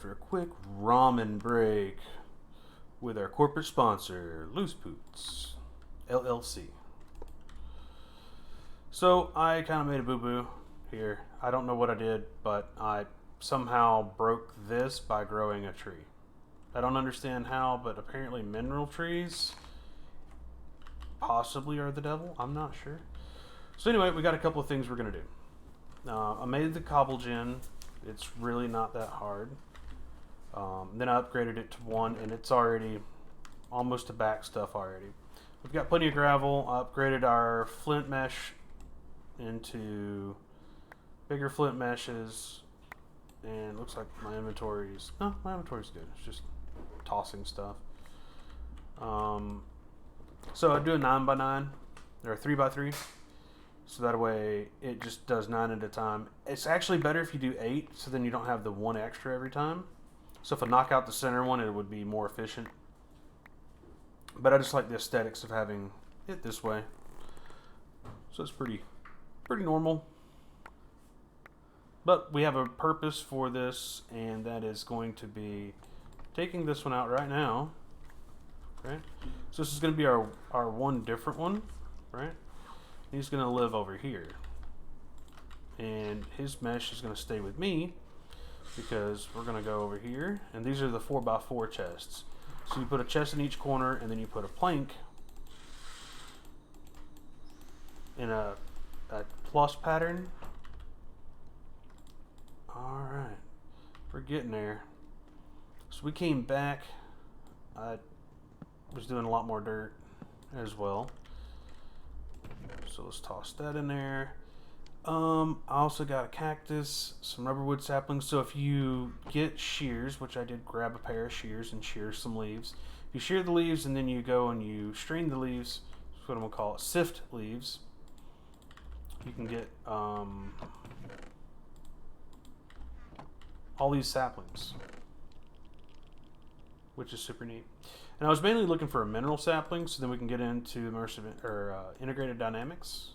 after a quick ramen break with our corporate sponsor, Loose Poots, LLC. So I kind of made a boo-boo here. I don't know what I did, but I somehow broke this by growing a tree. I don't understand how, but apparently mineral trees possibly are the devil. I'm not sure. So anyway, we got a couple of things we're going to do. I made the cobble gen. It's really not that hard. Then I upgraded it to 1, and it's already almost to back stuff already. We've got plenty of gravel. I upgraded our flint mesh into bigger flint meshes, and it looks like my inventory's good. It's just tossing stuff. So I do a 9x9 or a 3x3, so that way it just does 9 at a time. It's actually better if you do 8, so then you don't have the 1 extra every time. So if I knock out the center one, it would be more efficient. But I just like the aesthetics of having it this way. So it's pretty normal. But we have a purpose for this, and that is going to be taking this one out right now. Right? So this is going to be our one different one, right? He's going to live over here. And his mesh is going to stay with me because we're going to go over here, and these are the 4x4 chests. So you put a chest in each corner, and then you put a plank in a plus pattern. Alright, we're getting there. So we came back. I was doing a lot more dirt as well. So let's toss that in there. I also got a cactus, some rubberwood saplings. So if you get shears, which I did grab a pair of shears and shear some leaves. If you shear the leaves and then you go and you strain the leaves, that's what I'm going to call it, sift leaves, you can get all these saplings, which is super neat. And I was mainly looking for a mineral sapling, so then we can get into immersive or integrated dynamics.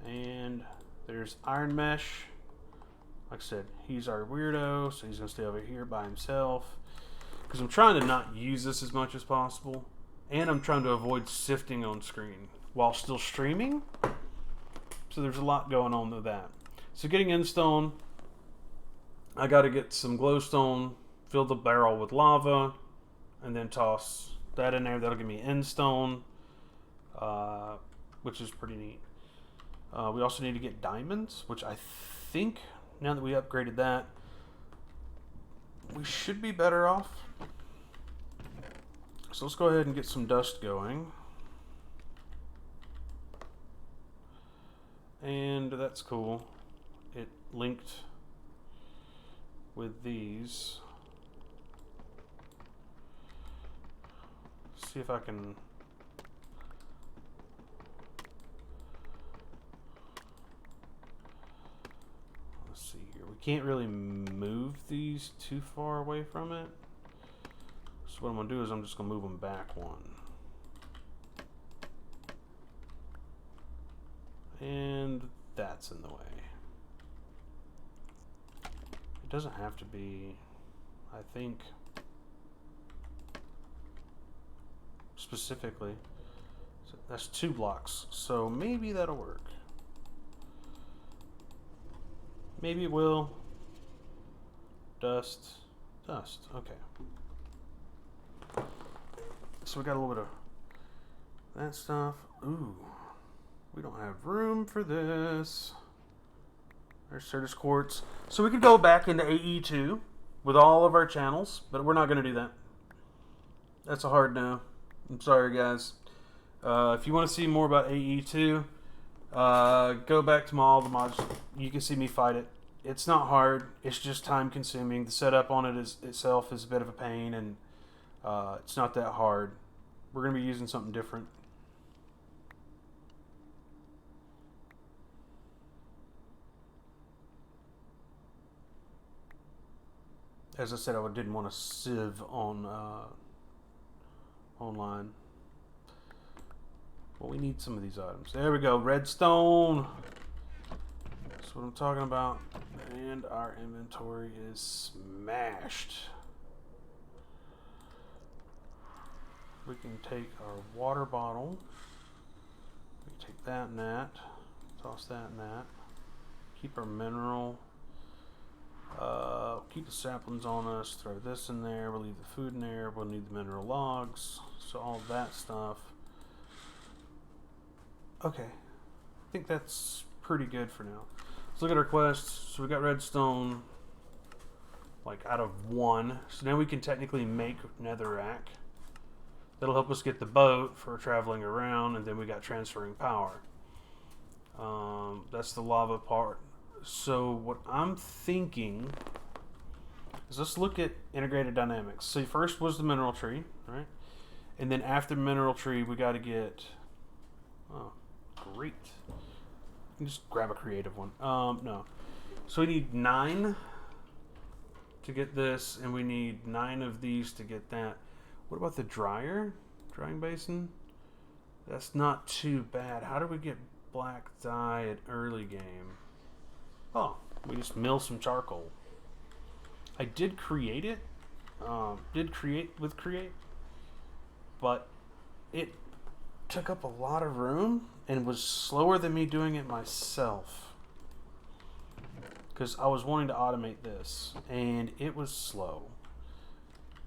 And there's iron mesh. Like I said, he's our weirdo, so he's gonna stay over here by himself. Because I'm trying to not use this as much as possible, and I'm trying to avoid sifting on screen while still streaming. So there's a lot going on with that. So getting in stone, I got to get some glowstone, fill the barrel with lava, and then toss that in there. That'll give me end stone, which is pretty neat. We also need to get diamonds, which I think now that we upgraded that, we should be better off. So let's go ahead and get some dust going. And that's cool. It linked with these. See if I can. Let's see here. We can't really move these too far away from it. So what I'm going to do is I'm just going to move them back 1. And that's in the way. It doesn't have to be, I think, specifically. So that's 2 blocks, so maybe that'll work. Maybe it will. Dust. Okay. So we got a little bit of that stuff. Ooh. We don't have room for this. There's Certus quartz. So we could go back into AE2 with all of our channels, but we're not going to do that. That's a hard no. I'm sorry, guys. If you want to see more about AE2, go back to all the mods. You can see me fight it. It's not hard. It's just time consuming. The setup on it itself is a bit of a pain, and it's not that hard. We're going to be using something different. As I said, I didn't want to sieve on online. Well, we need some of these items. There we go. Redstone. That's what I'm talking about. And our inventory is smashed. We can take our water bottle. We can take that and that. Toss that and that. Keep our mineral. Keep the saplings on us. Throw this in there. We'll leave the food in there. We'll need the mineral logs. So all that stuff. Okay. I think that's pretty good for now. Let's look at our quests. So we got redstone, like out of 1. So now we can technically make netherrack. That'll help us get the boat for traveling around, and then we got transferring power. That's the lava part. So what I'm thinking is let's look at integrated dynamics. So first was the mineral tree, right? And then after mineral tree, we got to get. Oh, great. Just grab a creative one. No. So we need 9 to get this, and we need 9 of these to get that. What about the dryer? Drying basin? That's not too bad. How do we get black dye at early game? Oh, we just mill some charcoal. I did create it. Did create with create. But it took up a lot of room and was slower than me doing it myself. Because I was wanting to automate this, and it was slow.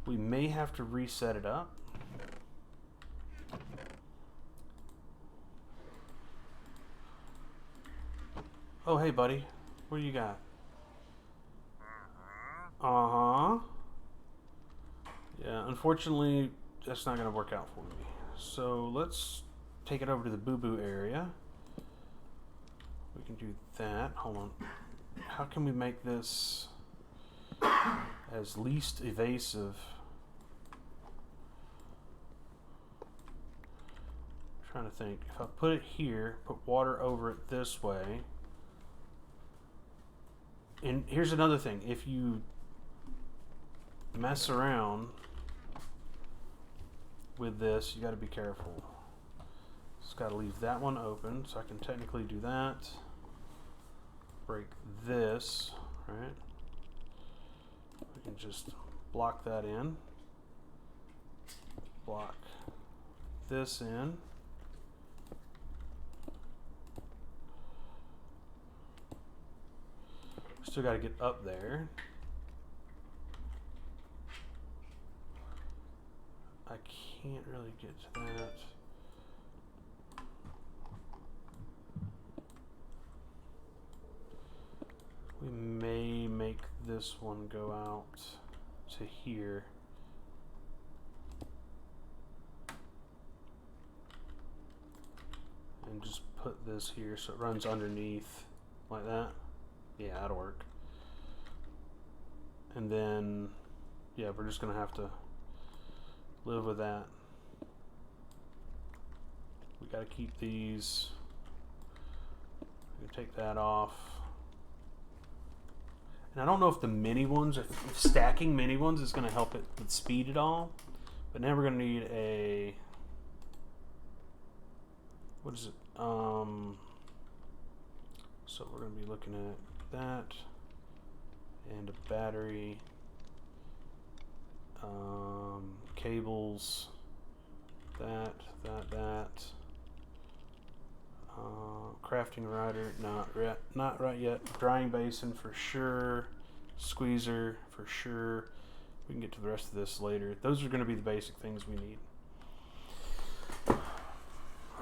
We may have to reset it up. Oh, hey, buddy. What do you got? Uh-huh. Yeah, unfortunately, that's not going to work out for me. So let's take it over to the boo-boo area. We can do that. Hold on. How can we make this as least evasive? I'm trying to think. If I put it here, put water over it this way. And here's another thing. If you mess around with this, you got to be careful. Just got to leave that one open, so I can technically do that. Break this, right? We can just block that in. Block this in. Still got to get up there. I can't really get to that. We may make this one go out to here. And just put this here so it runs underneath like that. Yeah, that'll work. And then, yeah, we're just gonna have to live with that. We gotta keep these. We can take that off. And I don't know if the mini ones, if stacking mini ones is gonna help it with speed at all. But now we're gonna need a, what is it? So we're gonna be looking at that and a battery, cables, that, crafting rider, not right yet. Drying basin for sure, squeezer for sure. We can get to the rest of this later. Those are going to be the basic things we need. All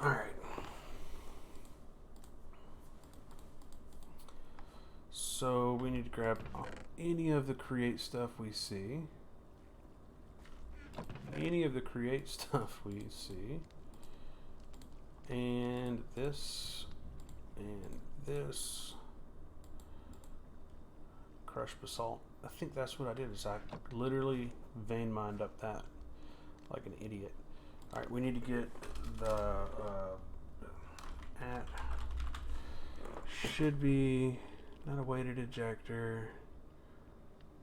right. So we need to grab any of the create stuff we see. Any of the create stuff we see. And this. And this. Crushed basalt. I think that's what I did, is I literally vein mined up that like an idiot. Alright, we need to get the should be not a weighted ejector,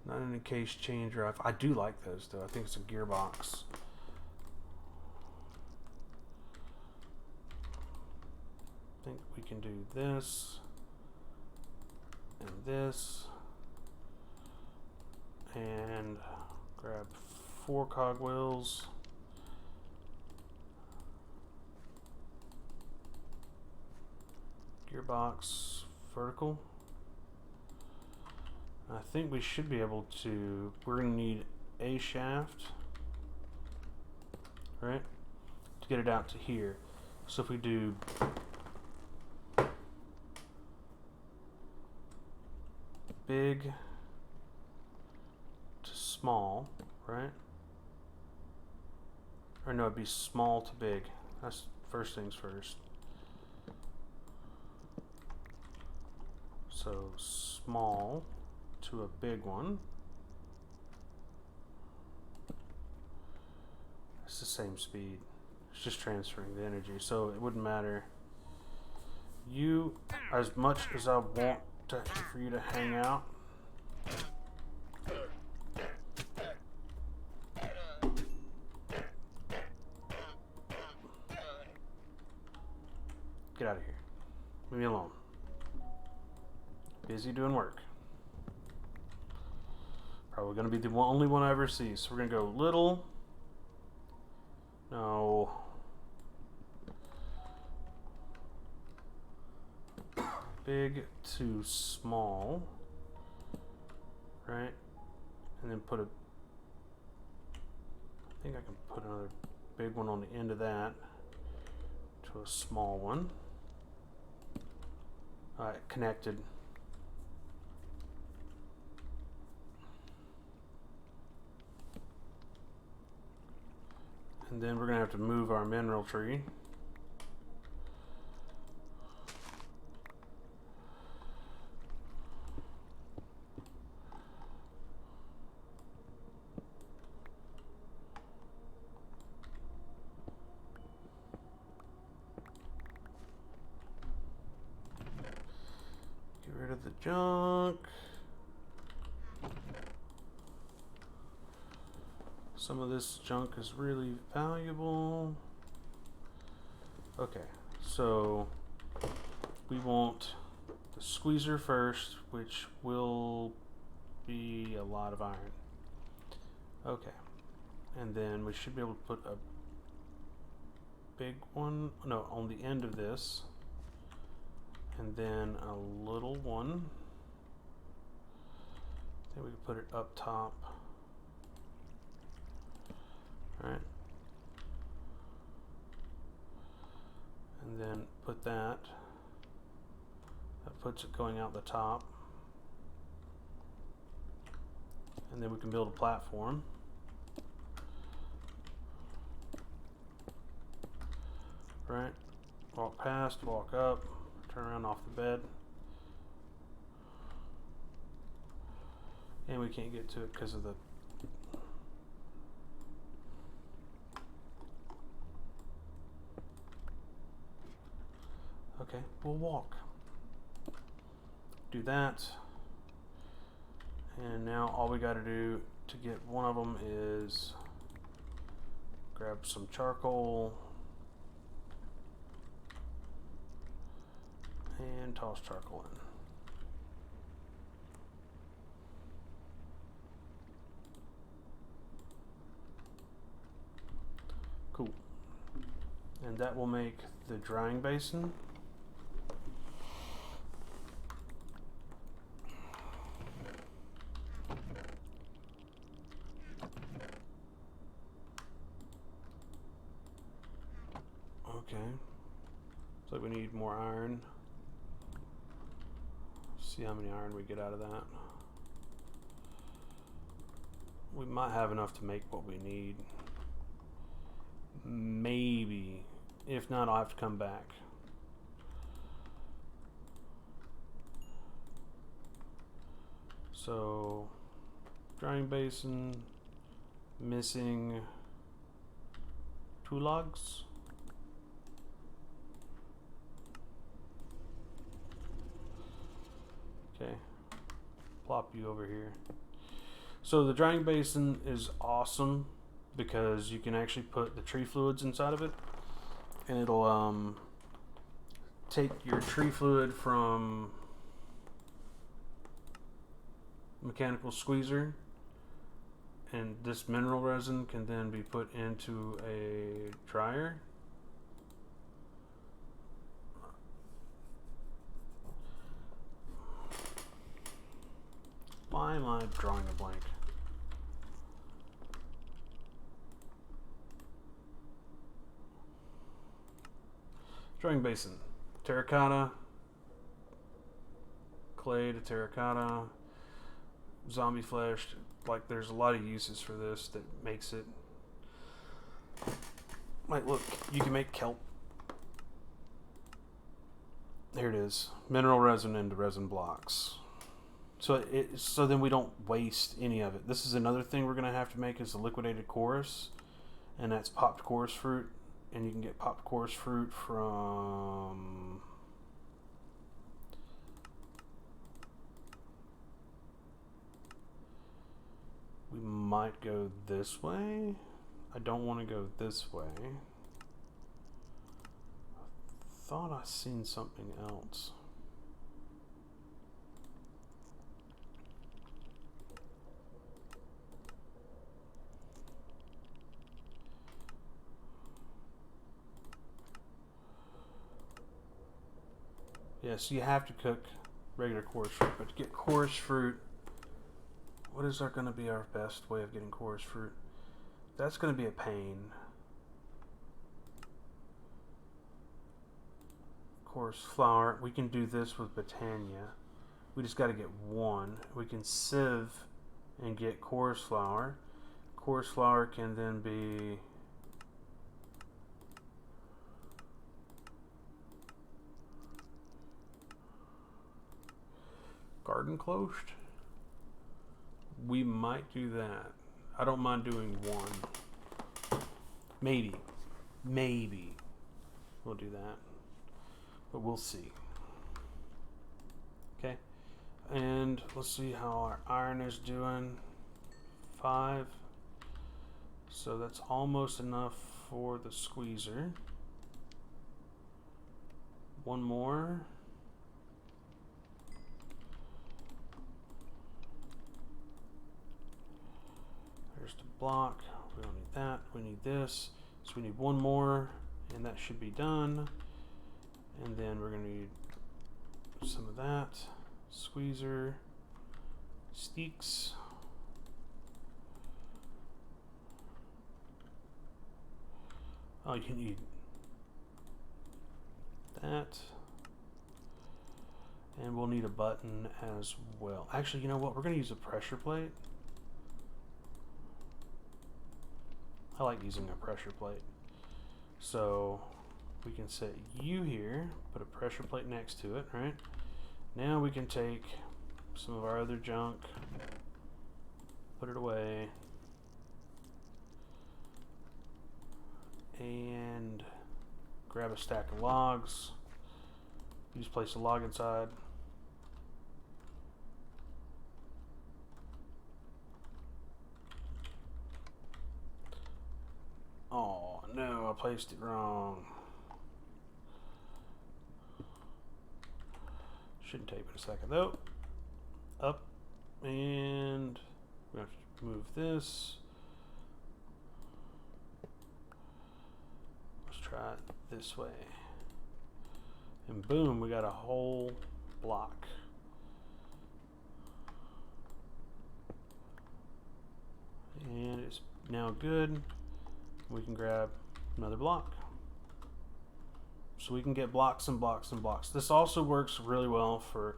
not an encased chain drive. I do like those though. I think it's a gearbox. I think we can do this. and this, and grab 4 cogwheels. Gearbox vertical. I think we should be able to, we're going to need a shaft, right, to get it out to here. So if we do big to small, right? Or no, it'd be small to big. That's first things first. So small to a big one. It's the same speed. It's just transferring the energy, so it wouldn't matter. You, as much as I want for you to hang out, get out of here. Leave me alone. Busy doing work. Probably going to be the only one I ever see. So we're going to go little. No. Big to small. Right? And then put a... I think I can put another big one on the end of that to a small one. Alright, connected. And then we're going to have to move our mineral tree. Get rid of the junk. Some of this junk is really valuable. Okay, so we want the squeezer first, which will be a lot of iron. Okay, and then we should be able to put a big one, no, on the end of this, and then a little one. Then we can put it up top. Alright. And then put that. That puts it going out the top. And then we can build a platform. Right. Walk past, walk up, turn around off the bed. And we can't get to it because of the okay, we'll walk. Do that. And now all we got to do to get one of them is grab some charcoal and toss charcoal in. Cool. And that will make the drying basin. Okay. Looks like we need more iron. See how many iron we get out of that. We might have enough to make what we need. Maybe. If not, I'll have to come back. So, drying basin, missing 2 logs. Okay, plop you over here. So the drying basin is awesome because you can actually put the tree fluids inside of it, and it'll take your tree fluid from mechanical squeezer, and this mineral resin can then be put into a dryer. Why am I drawing a blank? Drawing basin. Terracotta. Clay to terracotta. Zombie flesh. Like, there's a lot of uses for this that makes it... Like, look, you can make kelp. Here it is. Mineral resin into resin blocks. So then we don't waste any of it. This is another thing we're going to have to make is the liquidated chorus. And that's popped chorus fruit. And you can get popped chorus fruit from... We might go this way. I don't want to go this way. I thought I seen something else. Yes, you have to cook regular chorus fruit, but to get chorus fruit, what is going to be our best way of getting chorus fruit? That's going to be a pain. Chorus flour. We can do this with Botania. We just got to get one. We can sieve and get chorus flour. Chorus flour can then be... garden cloche. We might do that. I don't mind doing one. Maybe we'll do that, but we'll see. Okay, and let's see how our iron is doing. 5, so that's almost enough for the squeezer. One more. There's the block. We don't need that. We need this. So we need one more, and that should be done. And then we're going to need some of that. Squeezer. Steaks. Oh, you need that. And we'll need a button as well. Actually, you know what? We're going to use a pressure plate. I like using a pressure plate. So we can set you here, put a pressure plate next to it, right? Now we can take some of our other junk, put it away, and grab a stack of logs. You just place a log inside. Oh no, I placed it wrong. Shouldn't take but a second though. Up, and we have to move this. Let's try it this way. And boom, we got a whole block. And it's now good. We can grab another block. So we can get blocks and blocks and blocks. This also works really well for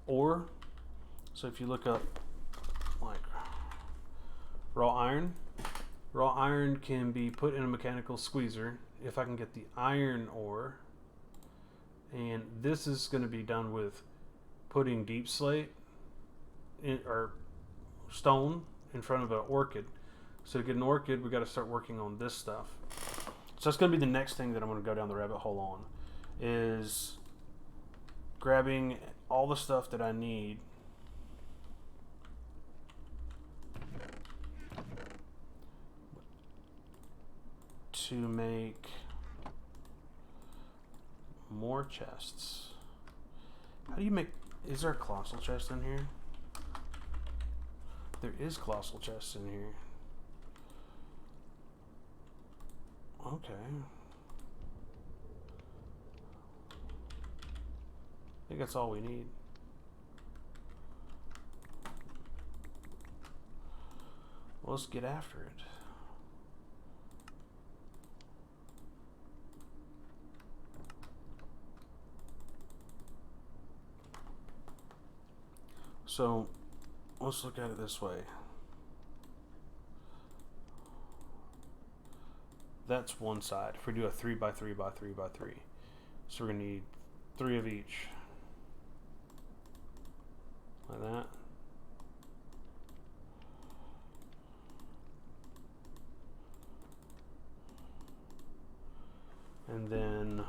ore. So if you look up like raw iron can be put in a mechanical squeezer. If I can get the iron ore, and this is going to be done with putting deep slate in, or stone in front of an orchid. So to get an orchid, we got to start working on this stuff. So that's going to be the next thing that I'm going to go down the rabbit hole on, is grabbing all the stuff that I need to make more chests. How do you make... Is there a colossal chest in here? There is colossal chests in here. Okay. I think that's all we need. Well, let's get after it. So, let's look at it this way. That's one side. If we do a 3x3x3x3, so we're gonna need 3 of each, like that. And then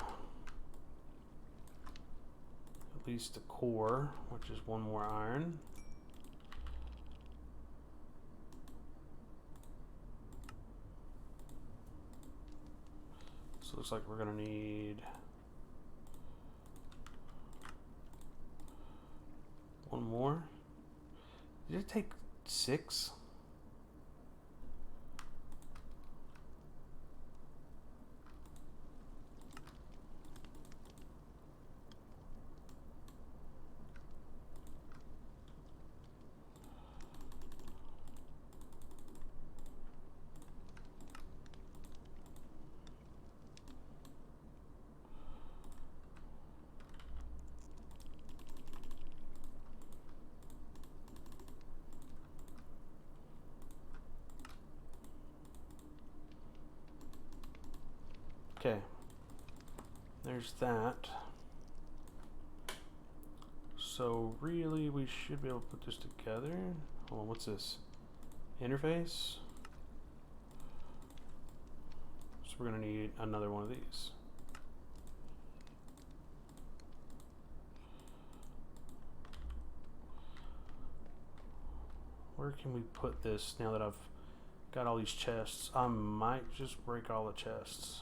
at least a core, which is 1 more iron. So it looks like we're gonna need 1 more. Did it take 6? Okay, there's that. So really we should be able to put this together. Hold on, what's this? Interface? So we're gonna need another one of these. Where can we put this now that I've got all these chests? I might just break all the chests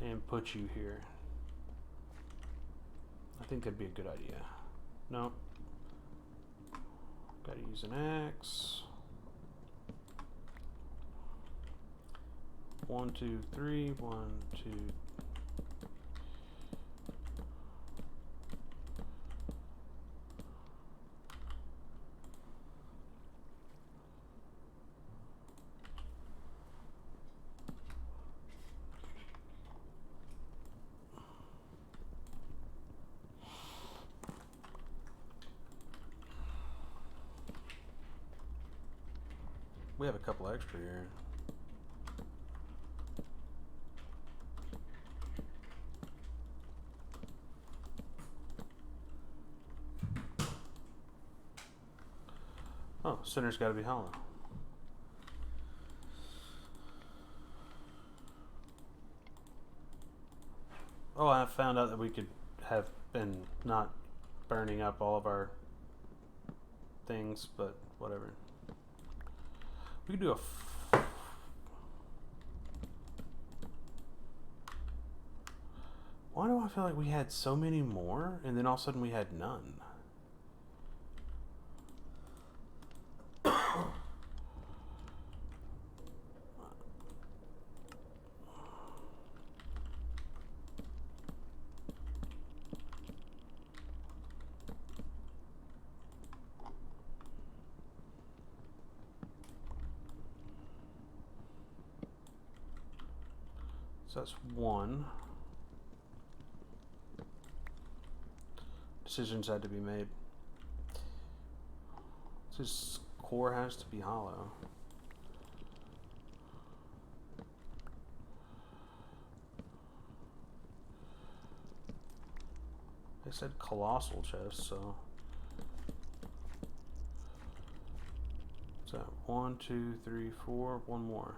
and put you here. I think that'd be a good idea. No. Gotta use an axe. 1, 2, 3. 1, 2. We have a couple extra here. Oh, center's got to be hollow. Oh, I found out that we could have been not burning up all of our things, but whatever. We could do a why do I feel like we had so many more and then all of a sudden we had none? So that's one. Decisions had to be made. This core has to be hollow. They said colossal chest, so. What's that? 1, 2, 3, 4. One more.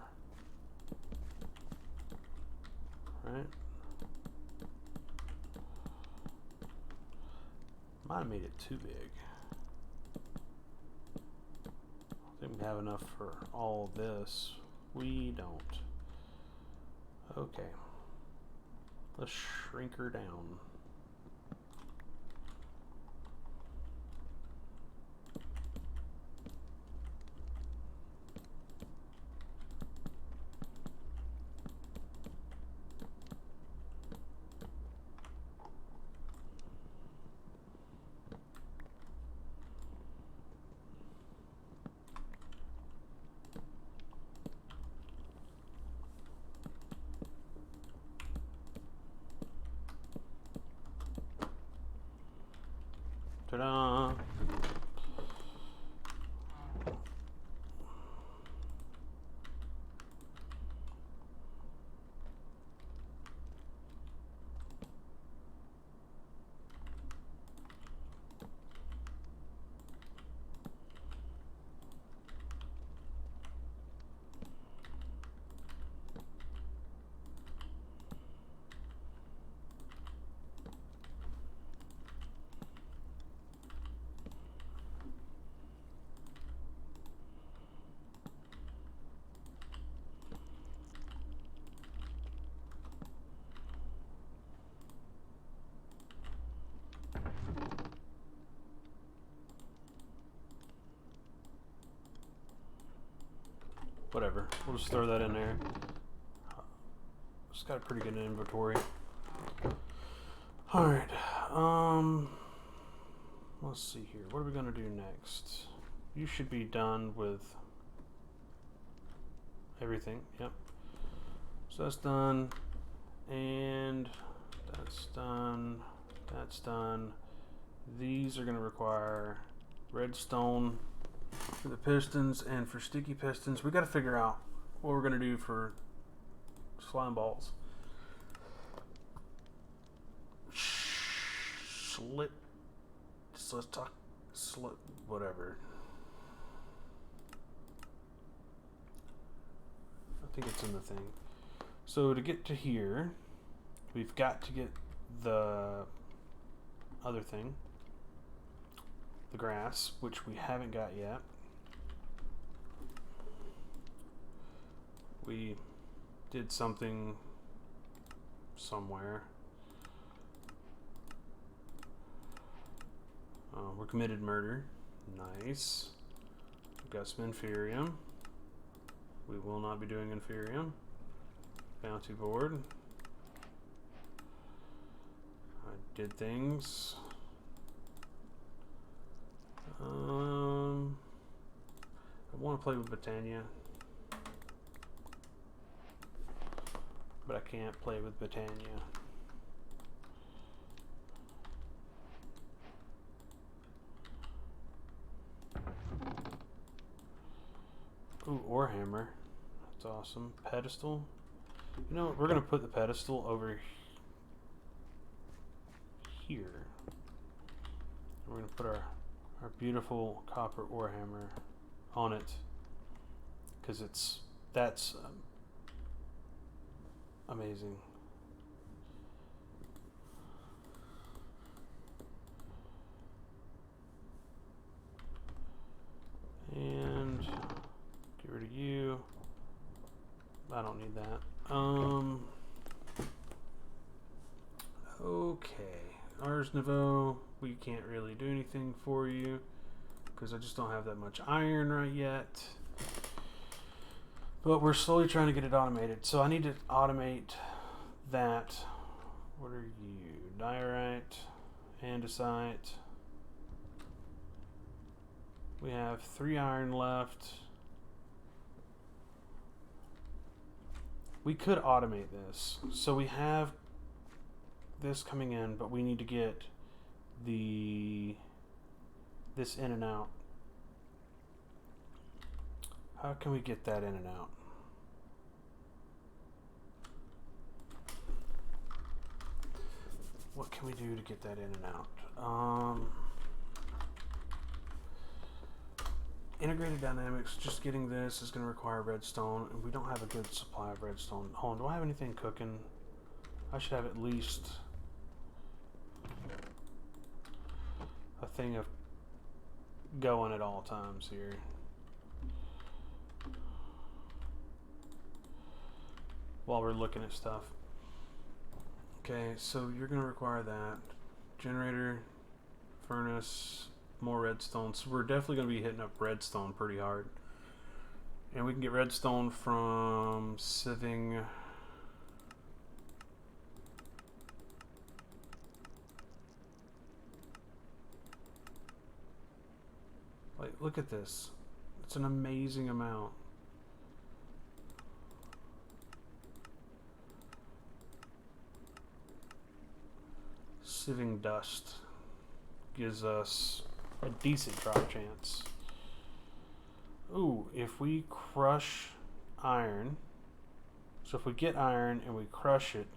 Right? Might have made it too big. I think we have enough for all this. We don't. Okay. Let's shrink her down. whatever. We'll just throw that in there. It's got a pretty good inventory. Alright. Let's see here. What are we going to do next? You should be done with everything. Yep. So that's done. And that's done. That's done. These are going to require redstone for the pistons, and for sticky pistons, we got to figure out what we're going to do for slime balls. Slip. So let's talk. Slip. Whatever. I think it's in the thing. So to get to here, we've got to get the other thing, the grass, which we haven't got yet. We did something somewhere. We're committed murder. Nice. We've got some inferium. We will not be doing inferium. Bounty board. I did things. I want to play with Botania, but I can't play with Botania. Ooh, ore hammer. That's awesome. Pedestal. You know, we're going to put the pedestal over here. We're going to put our beautiful copper ore hammer on it, because that's amazing. And get rid of you. I don't need that. Okay. Ars Nouveau, we can't really do anything for you because I just don't have that much iron right yet. But we're slowly trying to get it automated. So I need to automate that. What are you? Diorite, andesite. We have 3 iron left. We could automate this. So we have this coming in, but we need to get this in and out. How can we get that in and out? What can we do to get that in and out? Integrated dynamics, just getting this is going to require redstone, and we don't have a good supply of redstone. Hold on, do I have anything cooking? I should have at least a thing of going at all times here. While we're looking at stuff. Okay, so you're going to require that. Generator, furnace, more redstone. So we're definitely going to be hitting up redstone pretty hard. And we can get redstone from sieving. Like, look at this. It's an amazing amount. Sieving dust gives us a decent drop chance. Ooh, if we crush iron, so if we get iron and we crush it,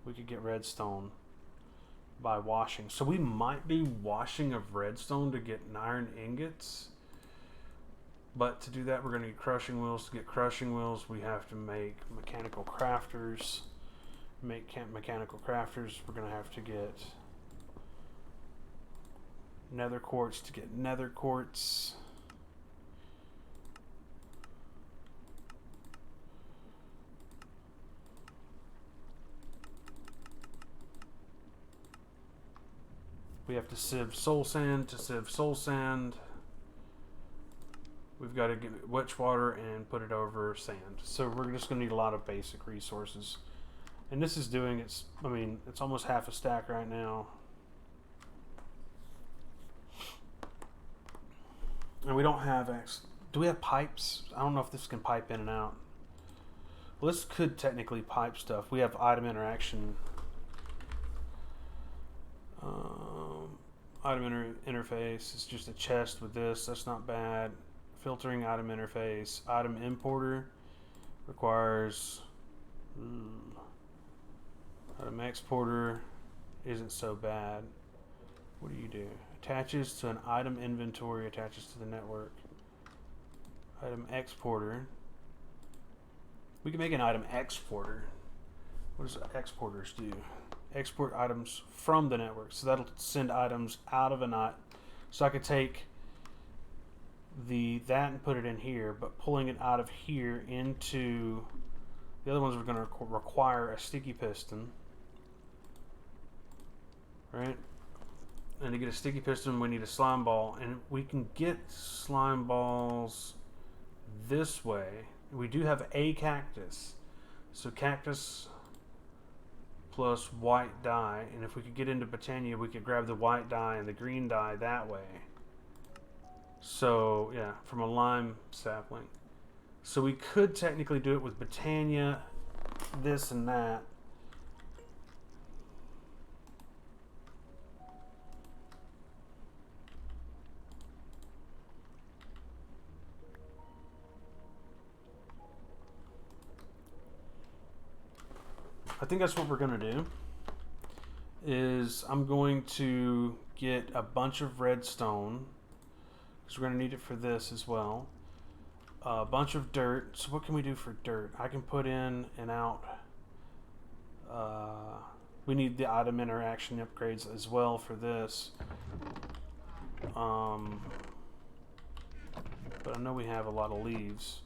we could get redstone by washing. So we might be washing of redstone to get iron ingots. But to do that, we're going to need crushing wheels. To get crushing wheels, we have to make mechanical crafters. Mechanical crafters, we're going to have to get nether quartz to get nether quartz. We have to sieve soul sand to sieve soul sand. we've got to get wet water and put it over sand. So we're just going to need a lot of basic resources. And this is doing its, I mean, it's almost half a stack right now. And we don't have, do we have pipes? I don't know if this can pipe in and out. Well, this could technically pipe stuff. We have item interaction. Item interface is just a chest with this. That's not bad. Filtering item interface. Item importer requires... Item exporter isn't so bad. What do you do? Attaches to an item inventory, attaches to the network. Item exporter. We can make an item exporter. What does exporters do? Export items from the network. So that'll send items out of a knot. So I could take that and put it in here, but pulling it out of here into the other ones are going to require a sticky piston. Right? And to get a sticky piston, we need a slime ball. And we can get slime balls this way. We do have a cactus. So cactus plus white dye. And if we could get into Botania, we could grab the white dye and the green dye that way. So, yeah, from a lime sapling. So we could technically do it with Botania, this and that. I think that's what we're going to do, is I'm going to get a bunch of redstone, because we're going to need it for this as well. A bunch of dirt. So what can we do for dirt? I can put in and out. We need the item interaction upgrades as well for this. But I know we have a lot of leaves.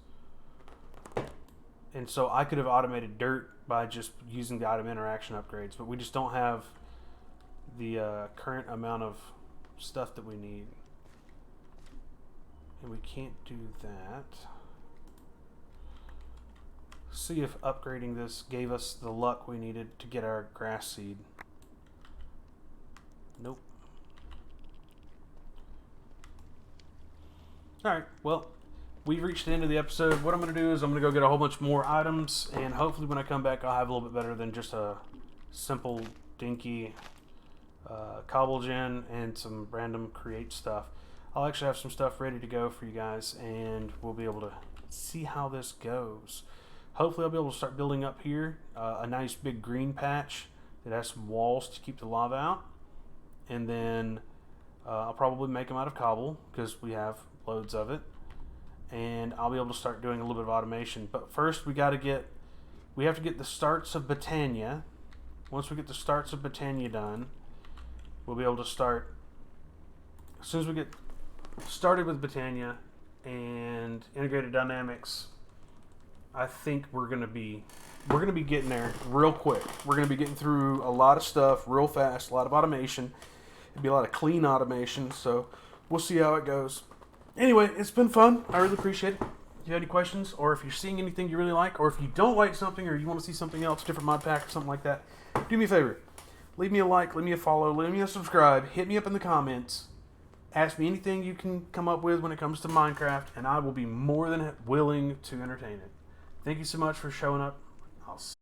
And so I could have automated dirt by just using the item interaction upgrades, but we just don't have the current amount of stuff that we need. And we can't do that. See if upgrading this gave us the luck we needed to get our grass seed. Nope. Alright, well, we've reached the end of the episode. What I'm going to do is I'm going to go get a whole bunch more items, and hopefully when I come back I'll have a little bit better than just a simple dinky cobble gen and some random create stuff. I'll actually have some stuff ready to go for you guys, and we'll be able to see how this goes. Hopefully I'll be able to start building up here a nice big green patch that has some walls to keep the lava out, and then I'll probably make them out of cobble because we have loads of it. And I'll be able to start doing a little bit of automation. But first we have to get the starts of Botania. Once we get the starts of Botania done, we'll be able to start. As soon as we get started with Botania and integrated dynamics, I think we're gonna be getting there real quick. We're gonna be getting through a lot of stuff real fast, a lot of automation. It'll be a lot of clean automation, so we'll see how it goes. Anyway, it's been fun. I really appreciate it. If you have any questions, or if you're seeing anything you really like, or if you don't like something, or you want to see something else, different mod pack or something like that, do me a favor. Leave me a like, leave me a follow, leave me a subscribe, hit me up in the comments. Ask me anything you can come up with when it comes to Minecraft, and I will be more than willing to entertain it. Thank you so much for showing up. I'll see